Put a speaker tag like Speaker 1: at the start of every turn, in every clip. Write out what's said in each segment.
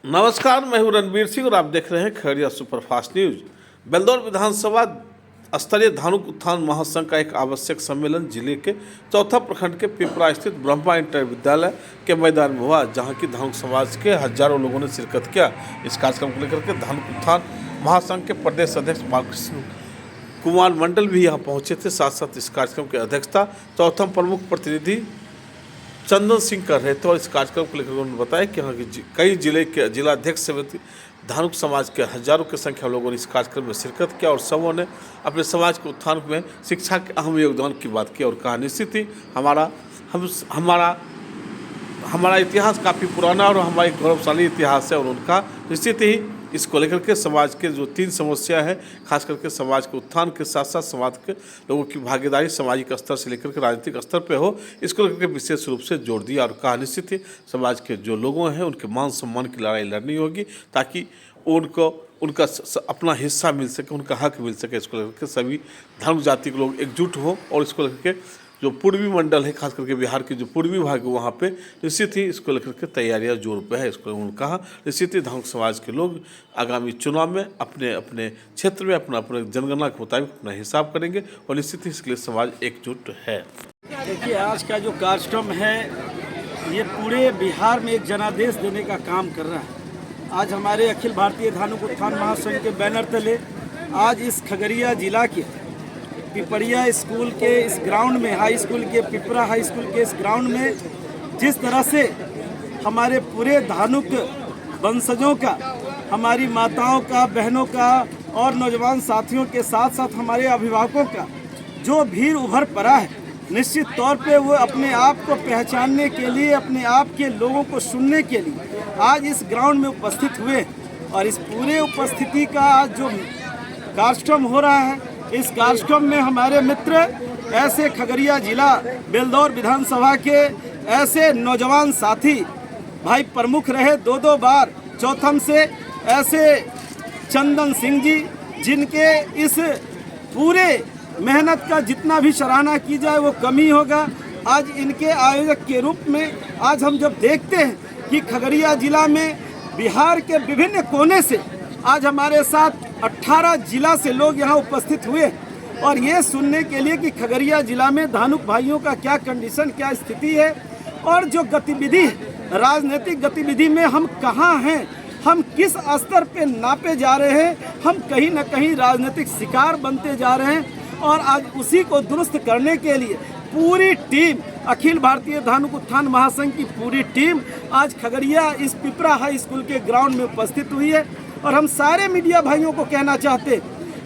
Speaker 1: नमस्कार, मैं हूं रणबीर सिंह और आप देख रहे हैं खगड़िया सुपरफास्ट न्यूज। बेलदौर विधानसभा स्तरीय धानुक उत्थान महासंघ का एक आवश्यक सम्मेलन जिले के चौथा प्रखंड के पिपरा स्थित ब्रह्मा इंटर विद्यालय के मैदान में हुआ, जहां की धानुक समाज के हजारों लोगों ने शिरकत किया। इस कार्यक्रम को लेकर के धानुक उत्थान महासंघ के प्रदेश अध्यक्ष बालकृष्ण कुमार मंडल भी यहाँ पहुंचे थे। साथ साथ इस कार्यक्रम की अध्यक्षता चौथा प्रमुख प्रतिनिधि चंदन सिंह कर रहे थे और इस कार्यक्रम को लेकर उन्होंने बताया कि यहाँ की कई जिले के जिलाध्यक्ष समिति धानुक समाज के हजारों की संख्या लोगों ने इस कार्यक्रम में शिरकत किया और सबों ने अपने समाज के उत्थान में शिक्षा के अहम योगदान की बात की और कहा निश्चित ही हमारा इतिहास काफ़ी पुराना और हमारी गौरवशाली इतिहास है और उनका निश्चित ही इसको लेकर के समाज के जो 3 समस्या है, खास करके समाज के उत्थान के साथ साथ समाज के लोगों की भागीदारी सामाजिक स्तर से लेकर के राजनीतिक स्तर पे हो, इसको लेकर के विशेष रूप से जोर दिया और कहा निश्चित ही समाज के जो लोगों हैं उनके मान सम्मान की लड़ाई लड़नी होगी ताकि उनका अपना हिस्सा मिल सके, उनका हक मिल सके। इसको लेकर के सभी धर्म जाति के लोग एकजुट हो और इसको लेकर के जो पूर्वी मंडल है, खास करके बिहार के जो पूर्वी भाग है वहाँ पे निश्चित ही इसको लेकर के तैयारियां जोर पे है। इसको उन्होंने कहा निश्चित ही धानुक समाज के लोग आगामी चुनाव में अपने अपने क्षेत्र में अपने जनगणना के मुताबिक अपना हिसाब करेंगे और निश्चित ही इसके लिए समाज एकजुट है।
Speaker 2: देखिए, आज का जो कार्यक्रम है ये पूरे बिहार में एक जनादेश देने का काम कर रहा है। आज हमारे अखिल भारतीय धानुक उत्थान महासंघ के बैनर तले आज इस खगड़िया जिला के पिपरिया स्कूल के इस ग्राउंड में, हाई स्कूल के पिपरा हाई स्कूल के इस ग्राउंड में जिस तरह से हमारे पूरे धानुक वंशजों का, हमारी माताओं का, बहनों का और नौजवान साथियों के साथ साथ हमारे अभिभावकों का जो भीड़ उभर पड़ा है, निश्चित तौर पे वो अपने आप को पहचानने के लिए, अपने आप के लोगों को सुनने के लिए आज इस ग्राउंड में उपस्थित हुए और इस पूरे उपस्थिति का आज जो कार्यक्रम हो रहा है, इस कार्यक्रम में हमारे मित्र ऐसे खगड़िया जिला बेलदौर विधानसभा के ऐसे नौजवान साथी भाई प्रमुख रहे 2 बार चौथम से, ऐसे चंदन सिंह जी जिनके इस पूरे मेहनत का जितना भी सराहना की जाए वो कमी होगा। आज इनके आयोजक के रूप में आज हम जब देखते हैं कि खगड़िया जिला में बिहार के विभिन्न कोने से आज हमारे साथ 18 जिला से लोग यहाँ उपस्थित हुए और ये सुनने के लिए कि खगड़िया जिला में धानुक भाइयों का क्या कंडीशन, क्या स्थिति है और जो गतिविधि, राजनीतिक गतिविधि में हम कहाँ हैं, हम किस स्तर पे नापे जा रहे हैं, हम कहीं ना कहीं राजनीतिक शिकार बनते जा रहे हैं। और आज उसी को दुरुस्त करने के लिए पूरी टीम, अखिल भारतीय धानुक उत्थान महासंघ की पूरी टीम आज खगड़िया इस पिपरा हाई स्कूल के ग्राउंड में उपस्थित हुई है। और हम सारे मीडिया भाइयों को कहना चाहते,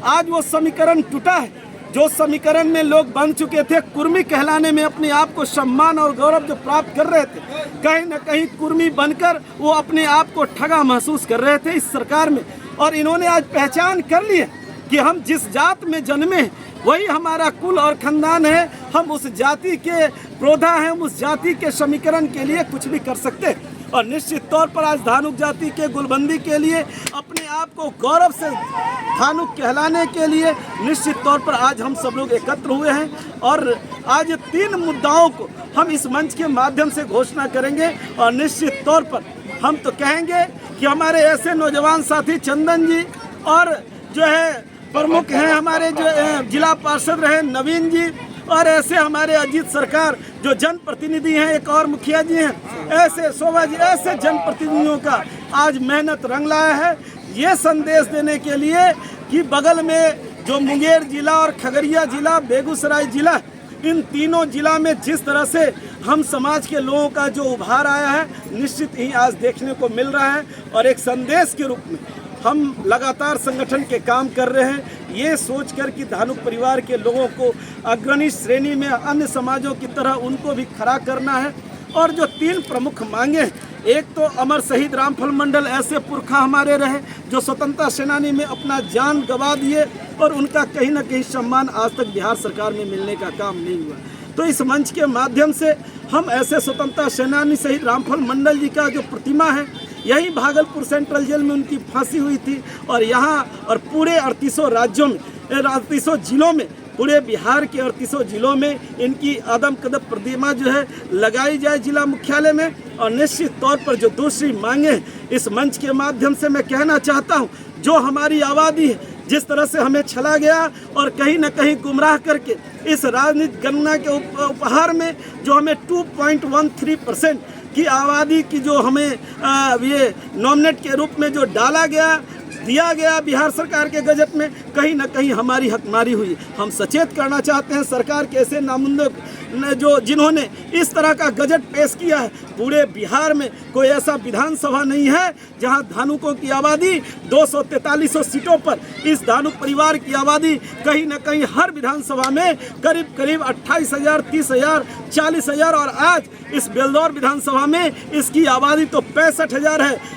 Speaker 2: आज वो समीकरण टूटा है जो समीकरण में लोग बन चुके थे, कुर्मी कहलाने में अपने आप को सम्मान और गौरव जो प्राप्त कर रहे थे, कहीं ना कहीं कुर्मी बनकर वो अपने आप को ठगा महसूस कर रहे थे इस सरकार में। और इन्होंने आज पहचान कर ली है कि हम जिस जात में जन्मे वही हमारा कुल और खानदान है, हम उस जाति के प्रोधा हैं, हम उस जाति के समीकरण के लिए कुछ भी कर सकते हैं। और निश्चित तौर पर आज धानुक जाति के गुलबंदी के लिए, अपने आप को गौरव से धानुक कहलाने के लिए निश्चित तौर पर आज हम सब लोग एकत्र हुए हैं और आज 3 मुद्दाओं को हम इस मंच के माध्यम से घोषणा करेंगे। और निश्चित तौर पर हम तो कहेंगे कि हमारे ऐसे नौजवान साथी चंदन जी और जो है प्रमुख हैं हमारे जो जिला पार्षद रहे नवीन जी और ऐसे हमारे अजीत सरकार जो जनप्रतिनिधि हैं, एक और मुखिया जी हैं, ऐसे शोभा जी, ऐसे जनप्रतिनिधियों का आज मेहनत रंग लाया है ये संदेश देने के लिए कि बगल में जो मुंगेर जिला और खगड़िया जिला, बेगूसराय जिला, इन तीनों जिला में जिस तरह से हम समाज के लोगों का जो उभार आया है निश्चित ही आज देखने को मिल रहा है। और एक संदेश के रूप में हम लगातार संगठन के काम कर रहे हैं, ये सोचकर कि धानुक परिवार के लोगों को अग्रणी श्रेणी में अन्य समाजों की तरह उनको भी खड़ा करना है। और जो 3 प्रमुख मांगे, एक तो अमर शहीद रामफल मंडल ऐसे पुरखा हमारे रहे जो स्वतंत्रता सेनानी में अपना जान गंवा दिए और उनका कहीं ना कहीं सम्मान आज तक बिहार सरकार में मिलने का काम नहीं हुआ। तो इस मंच के माध्यम से हम ऐसे स्वतंत्रता सेनानी शहीद रामफल मंडल जी का जो प्रतिमा है, यही भागलपुर सेंट्रल जेल में उनकी फांसी हुई थी और यहाँ और पूरे 38 राज्यों में, 38 जिलों में पूरे बिहार के 38 जिलों में इनकी अदम कदम प्रतिमा जो है लगाई जाए जिला मुख्यालय में। और निश्चित तौर पर जो दूसरी मांगे हैं, इस मंच के माध्यम से मैं कहना चाहता हूं, जो हमारी आबादी है जिस तरह से हमें छला गया और कहीं न कहीं गुमराह करके इस राजनीतिक गणना के उपहार में जो हमें 2.13% की आबादी की जो हमें ये नॉमिनेट के रूप में जो डाला गया, दिया गया बिहार सरकार के गजट में, कहीं ना कहीं हमारी हकमारी हुई। हम सचेत करना चाहते हैं सरकार के ऐसे नामुमकिन जो जिन्होंने इस तरह का गजट पेश किया है। पूरे बिहार में कोई ऐसा विधानसभा नहीं है जहां धानुकों की आबादी 243 सीटों पर, इस धानुक परिवार की आबादी कहीं ना कहीं हर विधानसभा में करीब करीब 28,000, 30,000, 40,000 और आज इस बेलदौर विधानसभा में इसकी आबादी तो 65,000 है।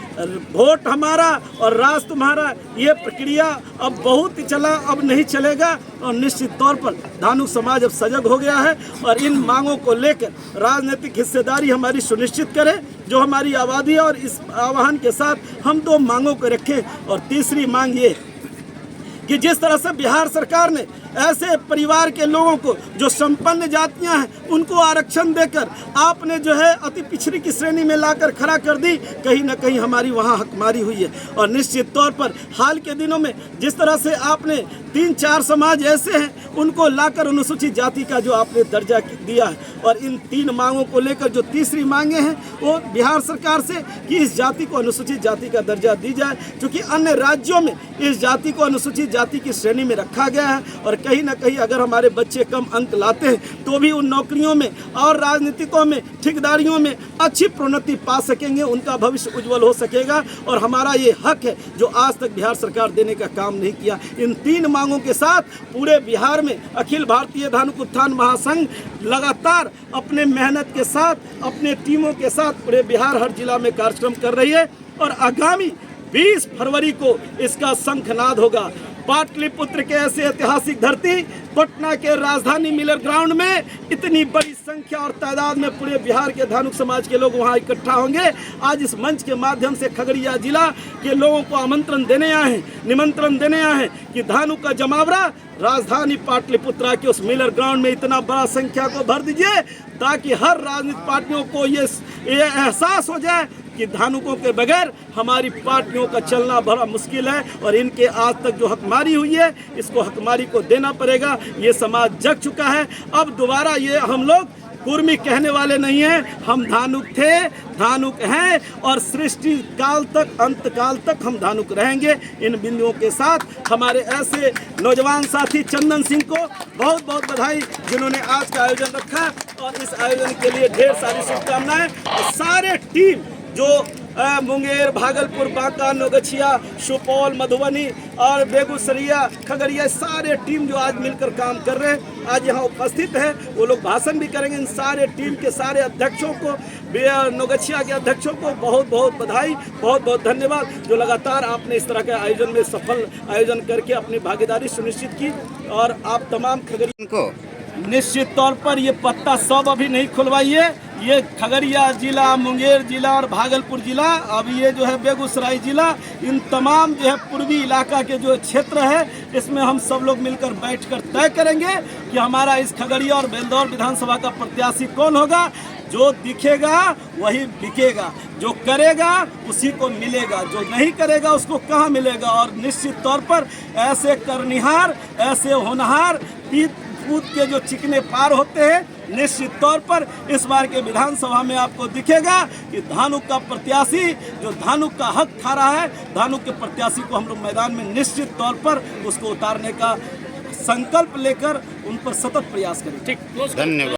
Speaker 2: वोट हमारा और राज तुम्हारा, ये प्रक्रिया अब बहुत ही चला, अब नहीं चलेगा। और निश्चित तौर पर धानुक समाज अब सजग हो गया है और इन मांगों को लेकर राजनीतिक हिस्सेदारी हमारी सुनिश्चित करे जो हमारी आबादी है। और इस आह्वान के साथ हम 2 मांगों को रखें। और तीसरी मांग ये कि जिस तरह से बिहार सरकार ने ऐसे परिवार के लोगों को जो संपन्न जातियां हैं उनको आरक्षण देकर आपने जो है अति पिछड़ी की श्रेणी में लाकर खड़ा कर दी, कहीं ना कहीं हमारी वहां हकमारी हुई है। और निश्चित तौर पर हाल के दिनों में जिस तरह से आपने 3-4 समाज ऐसे हैं उनको लाकर अनुसूचित जाति का जो आपने दर्जा दिया है। और इन 3 मांगों को लेकर जो तीसरी मांगे हैं वो बिहार सरकार से कि इस जाति को अनुसूचित जाति का दर्जा दी जाए, क्योंकि अन्य राज्यों में इस जाति को अनुसूचित जाति की श्रेणी में रखा गया है। और कहीं ना कहीं अगर हमारे बच्चे कम अंक लाते हैं तो भी उन नौकरियों में और राजनीतिकों में, ठेकेदारियों में अच्छी प्रोन्नति पा सकेंगे, उनका भविष्य उज्जवल हो सकेगा। और हमारा ये हक है जो आज तक बिहार सरकार देने का काम नहीं किया। इन 3 मांगों के साथ पूरे बिहार में अखिल भारतीय धानुक उत्थान महासंघ लगातार अपने मेहनत के साथ, अपने टीमों के साथ पूरे बिहार हर जिला में कार्यक्रम कर रही है। और आगामी 20 फरवरी को इसका शंखनाद होगा। पाटलिपुत्र के ऐसे ऐतिहासिक धरती, पटना के राजधानी मिलर ग्राउंड में इतनी बड़ी संख्या और तादाद में पूरे बिहार के धानुक समाज के लोग वहां इकट्ठा होंगे। आज इस मंच के माध्यम से खगड़िया जिला के लोगों को आमंत्रण देने आए हैं, निमंत्रण देने आए हैं कि धानुक का जमावड़ा राजधानी पाटलिपुत्रा के उस मिलर ग्राउंड में इतना बड़ा संख्या को भर दीजिए ताकि हर राजनीतिक पार्टियों को ये एहसास हो जाए कि धानुकों के बगैर हमारी पार्टियों का चलना बड़ा मुश्किल है। और इनके आज तक जो हकमारी हुई है इसको हकमारी को देना पड़ेगा। ये समाज जग चुका है। अब दोबारा ये हम लोग कुर्मी कहने वाले नहीं हैं। हम धानुक थे, धानुक हैं और सृष्टि काल तक, अंत काल तक हम धानुक रहेंगे। इन बिंदुओं के साथ हमारे ऐसे नौजवान साथी चंदन सिंह को बहुत बहुत बधाई जिन्होंने आज का आयोजन रखा। और इस आयोजन के लिए ढेर सारी शुभकामनाएं। और सारे टीम जो मुंगेर, भागलपुर, बांका, नौगछिया, सुपौल, मधुबनी और बेगूसराय, खगड़िया, सारे टीम जो आज मिलकर काम कर रहे हैं आज यहाँ उपस्थित है। वो लोग भाषण भी करेंगे। इन सारे टीम के सारे अध्यक्षों को, नौगछिया के अध्यक्षों को बहुत बहुत बधाई, बहुत बहुत धन्यवाद जो लगातार आपने इस तरह के आयोजन में सफल आयोजन करके अपनी भागीदारी सुनिश्चित की। और आप तमाम खगड़िया को निश्चित तौर पर ये पत्ता सब अभी नहीं खुलवाइए। ये खगड़िया जिला, मुंगेर जिला और भागलपुर जिला, अब ये जो है बेगूसराय जिला, इन तमाम जो है पूर्वी इलाका के जो क्षेत्र है इसमें हम सब लोग मिलकर बैठकर तय करेंगे कि हमारा इस खगड़िया और बेलदौर विधानसभा का प्रत्याशी कौन होगा। जो दिखेगा वही बिकेगा, जो करेगा उसी को मिलेगा, जो नहीं करेगा उसको कहाँ मिलेगा। और निश्चित तौर पर ऐसे करनिहार, ऐसे होनहार, कूद के जो चिकने पार होते हैं, निश्चित तौर पर इस बार के विधानसभा में आपको दिखेगा कि धानुक का प्रत्याशी जो धानुक का हक खा रहा है, धानुक के प्रत्याशी को हम लोग मैदान में निश्चित तौर पर उसको उतारने का संकल्प लेकर उन पर सतत प्रयास करें। ठीक, धन्यवाद।